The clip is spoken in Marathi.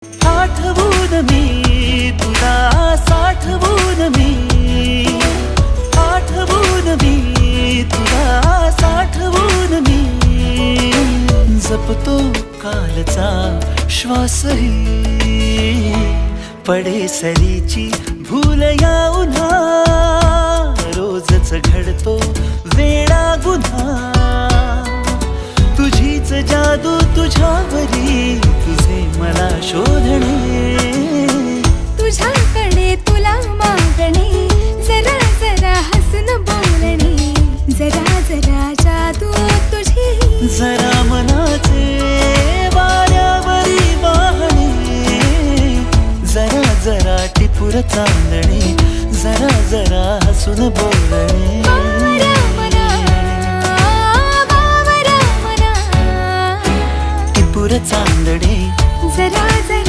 आठवून मी तुला साठवून मी, आठवून मी तुला साठवून मी, जपतो कालचा श्वासही, पडे सरीची भूल या उन्हा, रोजच घडतो वेडा गुन्हा, तुझीच जादू तुझ्यावरी, तुझे मला शोधणे, तुझ्याकडे तुला मागणे, जरा जरा हसून बोलणे, जरा जरा जादू तुझी, जरा मनाचे वाऱ्यावरी वाहणे, जरा जरा टिपूर चांदणे, जरा जरा हसून बोलणे, बावरा मना, बावरा मना, टिपूर चांदणे, जरा जरा